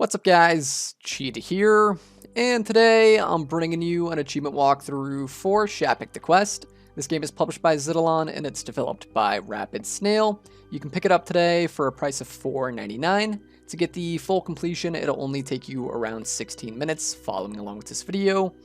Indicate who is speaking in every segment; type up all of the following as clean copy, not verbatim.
Speaker 1: What's up guys, Cheetah here, and today I'm bringing you an achievement walkthrough for Shapik the Quest. This game is published by Xitilon and it's developed by Rapid Snail. You can pick it up today for a price of $4.99. To get the full completion, it'll only take you around 16 minutes following along with this video.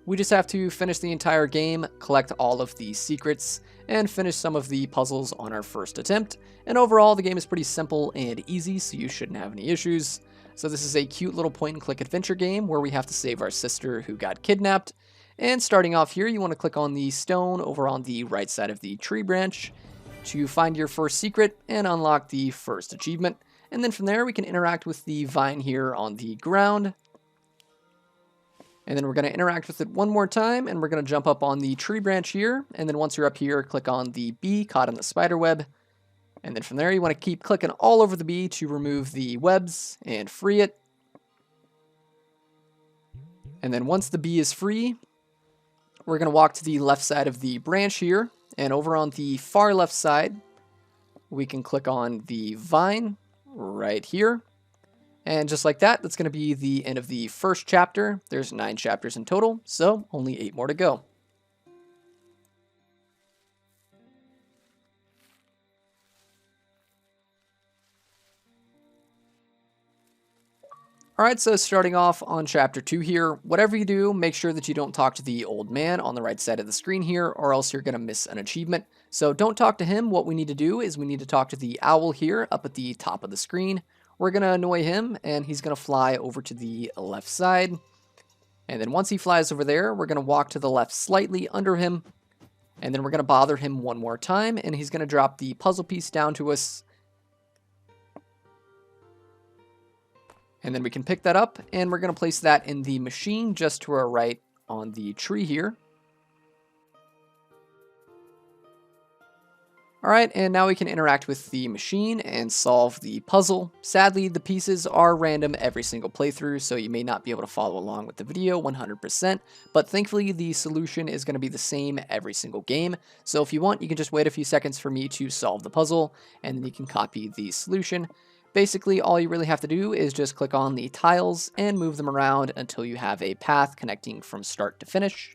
Speaker 1: We just have to finish the entire game, collect all of the secrets, and finish some of the puzzles on our first attempt. And overall, the game is pretty simple and easy, so you shouldn't have any issues. So this is a cute little point-and-click adventure game where we have to save our sister who got kidnapped. And starting off here, you want to click on the stone over on the right side of the tree branch to find your first secret and unlock the first achievement. And then from there, we can interact with the vine here on the ground. And then we're going to interact with it one more time, and we're going to jump up on the tree branch here. And then once you're up here, click on the bee caught in the spider web. And then from there, you want to keep clicking all over the bee to remove the webs and free it. And then once the bee is free, we're going to walk to the left side of the branch here. And over on the far left side, we can click on the vine right here. And just like that, that's going to be the end of the first chapter. There's 9 chapters in total, so only 8 more to go. Alright, so starting off on chapter 2 here, whatever you do, make sure that you don't talk to the old man on the right side of the screen here, or else you're going to miss an achievement. So don't talk to him. What we need to do is we need to talk to the owl here up at the top of the screen. We're going to annoy him, and he's going to fly over to the left side. And then once he flies over there, we're going to walk to the left slightly under him. And then we're going to bother him one more time, and he's going to drop the puzzle piece down to us. And then we can pick that up, and we're going to place that in the machine just to our right on the tree here. Alright, and now we can interact with the machine and solve the puzzle. Sadly, the pieces are random every single playthrough, so you may not be able to follow along with the video 100%, but thankfully the solution is going to be the same every single game. So if you want, you can just wait a few seconds for me to solve the puzzle, and then you can copy the solution. Basically, all you really have to do is just click on the tiles and move them around until you have a path connecting from start to finish.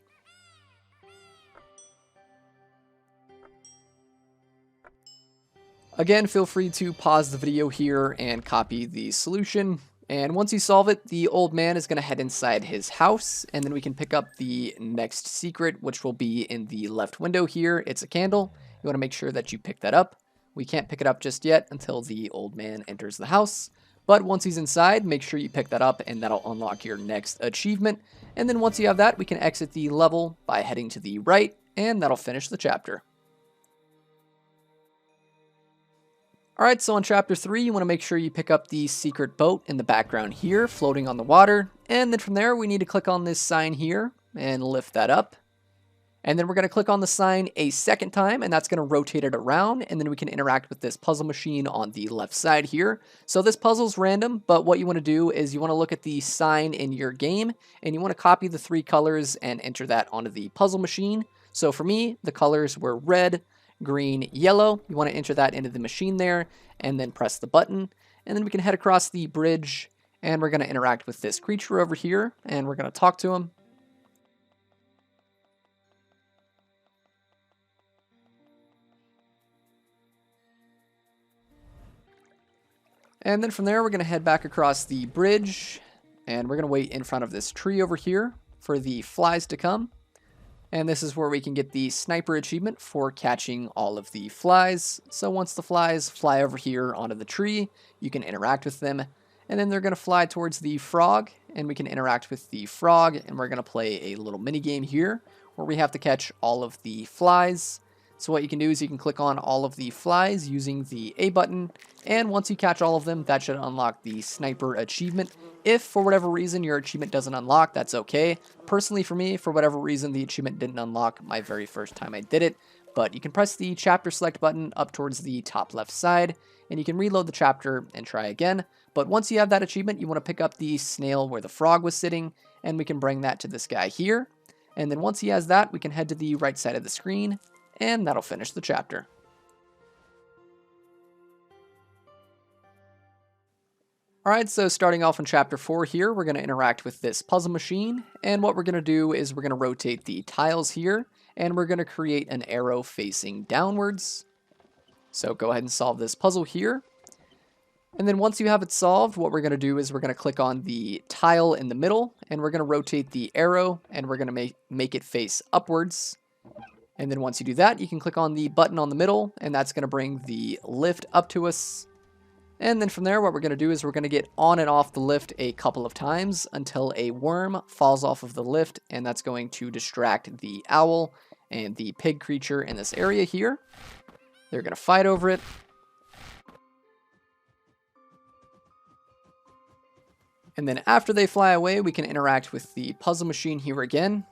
Speaker 1: Again, feel free to pause the video here and copy the solution. And once you solve it, the old man is going to head inside his house, and then we can pick up the next secret, which will be in the left window here. It's a candle. You want to make sure that you pick that up. We can't pick it up just yet until the old man enters the house. But once he's inside, make sure you pick that up, and that'll unlock your next achievement. And then once you have that, we can exit the level by heading to the right, and that'll finish the chapter. Alright, so on chapter 3, you want to make sure you pick up the secret boat in the background here, floating on the water. And then from there, we need to click on this sign here and lift that up. And then we're going to click on the sign a second time, and that's going to rotate it around. And then we can interact with this puzzle machine on the left side here. So this puzzle's random, but what you want to do is you want to look at the sign in your game, and you want to copy the 3 colors and enter that onto the puzzle machine. So for me, the colors were red, green, yellow. You want to enter that into the machine there and then press the button. And then we can head across the bridge, and we're going to interact with this creature over here, and we're going to talk to him. And then from there, we're going to head back across the bridge, and we're going to wait in front of this tree over here for the flies to come. And this is where we can get the sniper achievement for catching all of the flies. So once the flies fly over here onto the tree, you can interact with them. And then they're going to fly towards the frog, and we can interact with the frog. And we're going to play a little mini game here where we have to catch all of the flies. So what you can do is you can click on all of the flies using the A button, and once you catch all of them, that should unlock the sniper achievement. If for whatever reason your achievement doesn't unlock, that's okay. Personally for me, for whatever reason, the achievement didn't unlock my very first time I did it, but you can press the chapter select button up towards the top left side, and you can reload the chapter and try again. But once you have that achievement, you want to pick up the snail where the frog was sitting, and we can bring that to this guy here. And then once he has that, we can head to the right side of the screen, and that'll finish the chapter. Alright, so starting off in chapter 4 here, we're going to interact with this puzzle machine, and what we're going to do is we're going to rotate the tiles here, and we're going to create an arrow facing downwards. So go ahead and solve this puzzle here. And then once you have it solved, what we're going to do is we're going to click on the tile in the middle, and we're going to rotate the arrow, and we're going to make it face upwards. And then once you do that, you can click on the button on the middle, and that's going to bring the lift up to us. And then from there, what we're going to do is we're going to get on and off the lift a couple of times until a worm falls off of the lift, and that's going to distract the owl and the pig creature in this area here. They're going to fight over it. And then after they fly away, we can interact with the puzzle machine here again.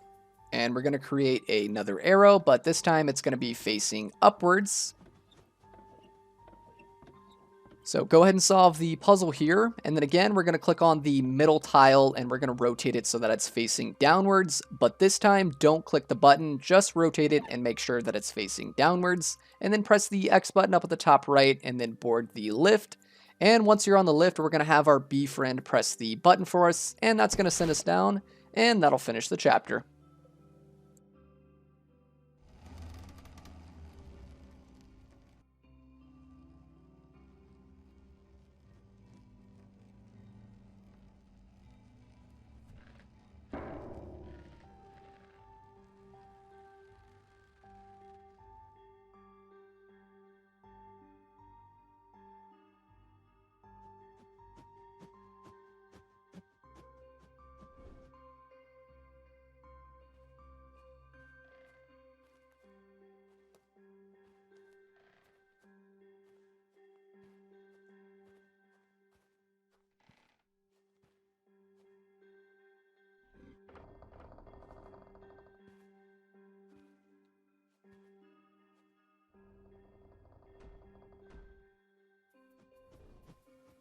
Speaker 1: And we're going to create another arrow, but this time it's going to be facing upwards. So go ahead and solve the puzzle here. And then again, we're going to click on the middle tile and we're going to rotate it so that it's facing downwards. But this time, don't click the button, just rotate it and make sure that it's facing downwards. And then press the X button up at the top right and then board the lift. And once you're on the lift, we're going to have our bee friend press the button for us, and that's going to send us down, and that'll finish the chapter.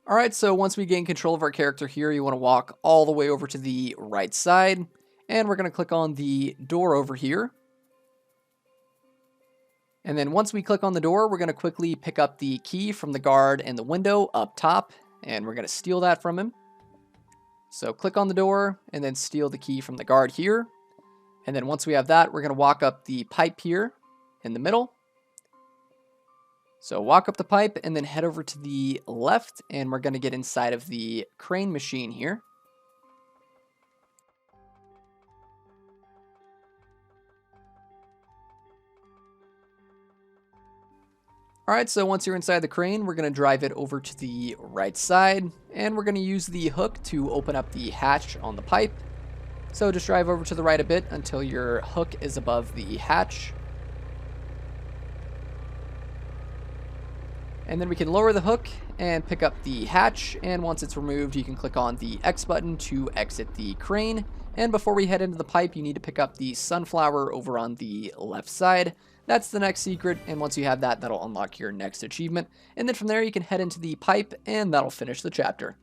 Speaker 1: Alright, so once we gain control of our character here, you want to walk all the way over to the right side, and we're going to click on the door over here. And then once we click on the door, we're going to quickly pick up the key from the guard in the window up top, and we're going to steal that from him. So click on the door, and then steal the key from the guard here. And then once we have that, we're going to walk up the pipe here in the middle. So walk up the pipe and then head over to the left, and we're going to get inside of the crane machine here. Alright, so once you're inside the crane, we're going to drive it over to the right side, and we're going to use the hook to open up the hatch on the pipe. So just drive over to the right a bit until your hook is above the hatch. And then we can lower the hook and pick up the hatch, and once it's removed, you can click on the X button to exit the crane. And before we head into the pipe, you need to pick up the sunflower over on the left side. That's the next secret, and once you have that, that'll unlock your next achievement. And then from there, you can head into the pipe, and that'll finish the chapter.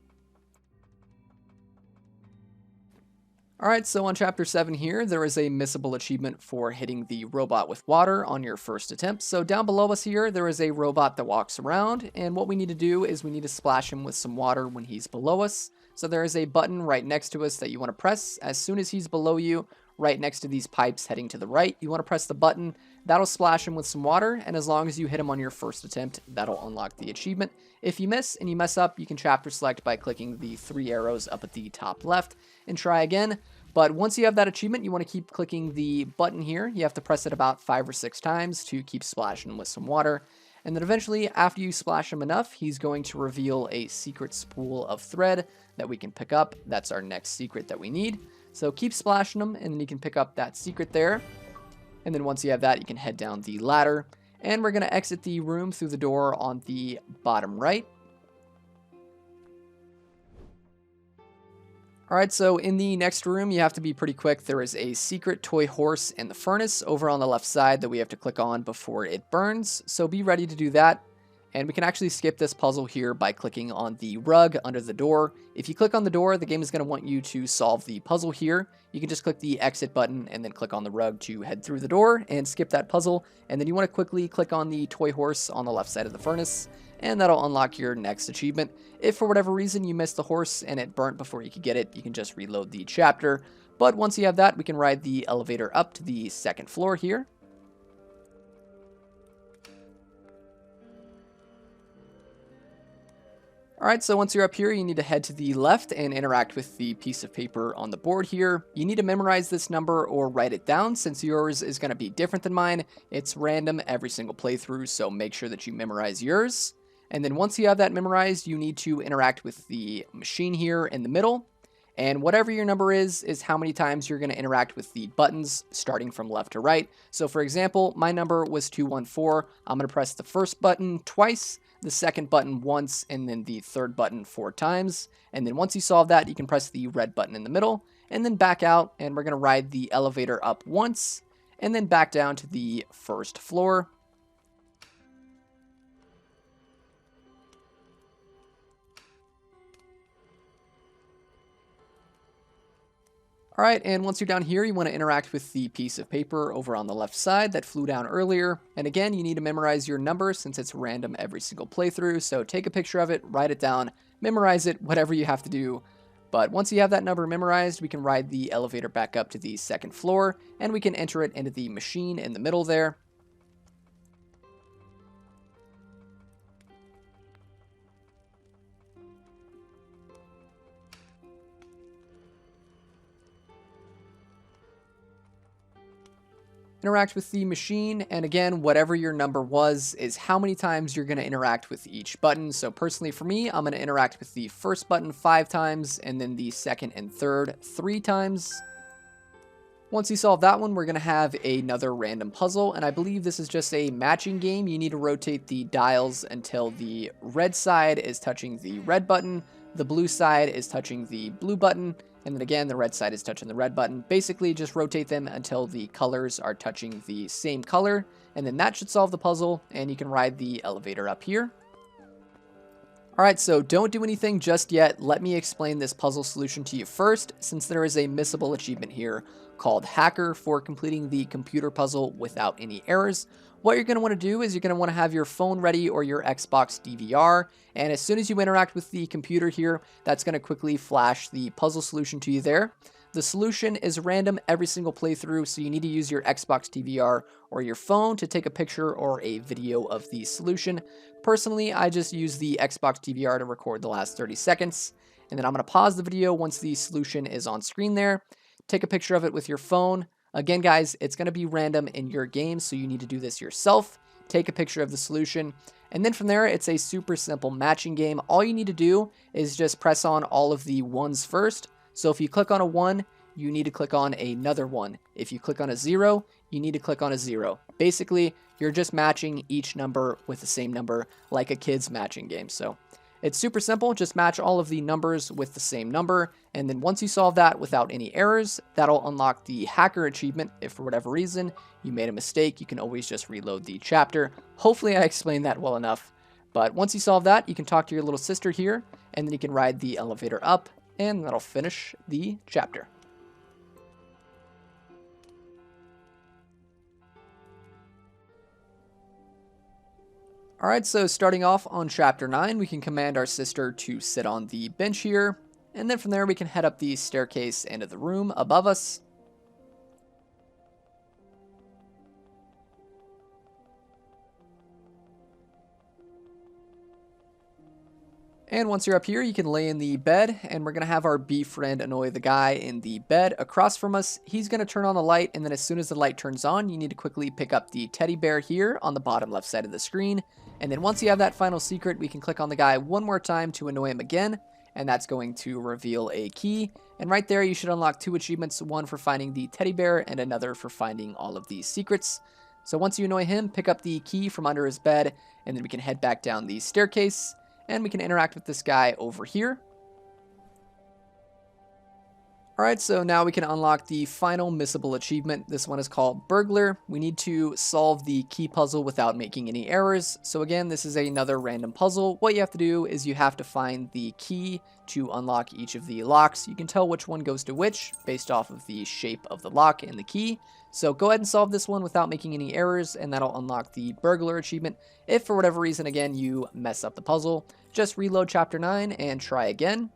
Speaker 1: Alright, so on chapter 7 here, there is a missable achievement for hitting the robot with water on your first attempt. So down below us here, there is a robot that walks around, and what we need to do is we need to splash him with some water when he's below us. So there is a button right next to us that you want to press. As soon as he's below you, right next to these pipes heading to the right, you want to press the button. That'll splash him with some water, and as long as you hit him on your first attempt, that'll unlock the achievement. If you miss and you mess up, you can chapter select by clicking the 3 arrows up at the top left and try again. But once you have that achievement, you want to keep clicking the button here. You have to press it about 5 or 6 times to keep splashing with some water. And then eventually, after you splash him enough, he's going to reveal a secret spool of thread that we can pick up. That's our next secret that we need. So keep splashing him, and then you can pick up that secret there. And then once you have that, you can head down the ladder. And we're going to exit the room through the door on the bottom right. Alright, so in the next room, you have to be pretty quick. There is a secret toy horse in the furnace over on the left side that we have to click on before it burns. So be ready to do that. And we can actually skip this puzzle here by clicking on the rug under the door. If you click on the door, the game is going to want you to solve the puzzle here. You can just click the exit button and then click on the rug to head through the door and skip that puzzle. And then you want to quickly click on the toy horse on the left side of the furnace, and that'll unlock your next achievement. If for whatever reason you missed the horse and it burnt before you could get it, you can just reload the chapter. But once you have that, we can ride the elevator up to the second floor here. Alright, so once you're up here, you need to head to the left and interact with the piece of paper on the board here. You need to memorize this number or write it down since yours is going to be different than mine. It's random every single playthrough, so make sure that you memorize yours. And then once you have that memorized, you need to interact with the machine here in the middle. And whatever your number is how many times you're going to interact with the buttons starting from left to right. So for example, my number was 214. I'm going to press the first button twice, the second button once, and then the third button 4 times. And then once you solve that, you can press the red button in the middle and then back out, and we're going to ride the elevator up once and then back down to the first floor. Alright, and once you're down here, you want to interact with the piece of paper over on the left side that flew down earlier. And again, you need to memorize your number since it's random every single playthrough. So take a picture of it, write it down, memorize it, whatever you have to do. But once you have that number memorized, we can ride the elevator back up to the second floor, and we can enter it into the machine in the middle there. Interact with the machine, and again, whatever your number was is how many times you're going to interact with each button. So personally for me, I'm going to interact with the first button 5 times and then the second and third 3 times. Once you solve that one, we're going to have another random puzzle, and I believe this is just a matching game. You need to rotate the dials until the red side is touching the red button, the blue side is touching the blue button, and then again, the red side is touching the red button. Basically, just rotate them until the colors are touching the same color, and then that should solve the puzzle, and you can ride the elevator up here. Alright, so don't do anything just yet. Let me explain this puzzle solution to you first, since there is a missable achievement here called Hacker for completing the computer puzzle without any errors. What you're going to want to do is you're going to want to have your phone ready or your Xbox DVR, and as soon as you interact with the computer here, that's going to quickly flash the puzzle solution to you there. The solution is random every single playthrough, so you need to use your Xbox DVR or your phone to take a picture or a video of the solution. Personally, I just use the Xbox DVR to record the last 30 seconds, and then I'm going to pause the video once the solution is on screen there. Take a picture of it with your phone. Again, guys, it's going to be random in your game, so you need to do this yourself. Take a picture of the solution, and then from there, it's a super simple matching game. All you need to do is just press on all of the ones first. So if you click on a 1, you need to click on another 1. If you click on a 0, you need to click on a 0. Basically, you're just matching each number with the same number like a kid's matching game. So it's super simple. Just match all of the numbers with the same number. And then once you solve that without any errors, that'll unlock the hacker achievement. If for whatever reason you made a mistake, you can always just reload the chapter. Hopefully I explained that well enough. But once you solve that, you can talk to your little sister here, and then you can ride the elevator up, and that'll finish the chapter. Alright, so starting off on Chapter 9, we can command our sister to sit on the bench here, and then from there we can head up the staircase into the room above us. And once you're up here, you can lay in the bed, and we're going to have our bee friend Nioi the guy in the bed across from us. He's going to turn on the light, and then as soon as the light turns on, you need to quickly pick up the teddy bear here on the bottom left side of the screen. And then once you have that final secret, we can click on the guy one more time to annoy him again, and that's going to reveal a key. And right there, you should unlock 2 achievements, one for finding the teddy bear and another for finding all of these secrets. So once you annoy him, pick up the key from under his bed, and then we can head back down the staircase. And we can interact with this guy over here. Alright, so now we can unlock the final missable achievement. This one is called Burglar. We need to solve the key puzzle without making any errors. So again, this is another random puzzle. What you have to do is you have to find the key to unlock each of the locks. You can tell which one goes to which based off of the shape of the lock and the key. So go ahead and solve this one without making any errors, and that'll unlock the Burglar achievement. If for whatever reason, again, you mess up the puzzle, just reload chapter 9 and try again.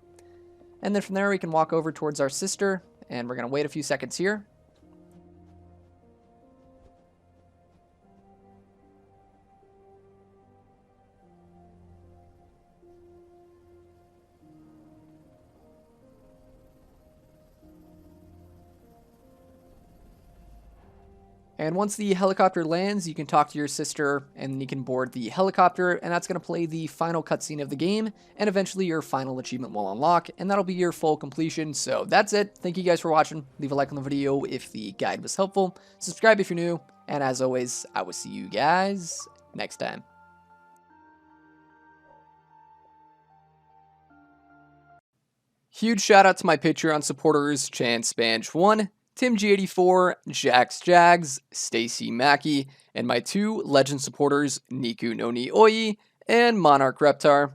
Speaker 1: And then from there, we can walk over towards our sister, and we're going to wait a few seconds here. And once the helicopter lands, you can talk to your sister, and then you can board the helicopter, and that's going to play the final cutscene of the game, and eventually your final achievement will unlock, and that'll be your full completion. So that's it. Thank you guys for watching. Leave a like on the video if the guide was helpful. Subscribe if you're new, and as always, I will see you guys next time. Huge shout out to my Patreon supporters, ChanSpanch1, Tim G84, JAGS, Stacy Mackey, and my 2 legend supporters, Niku no Nioi and MonarchReptar.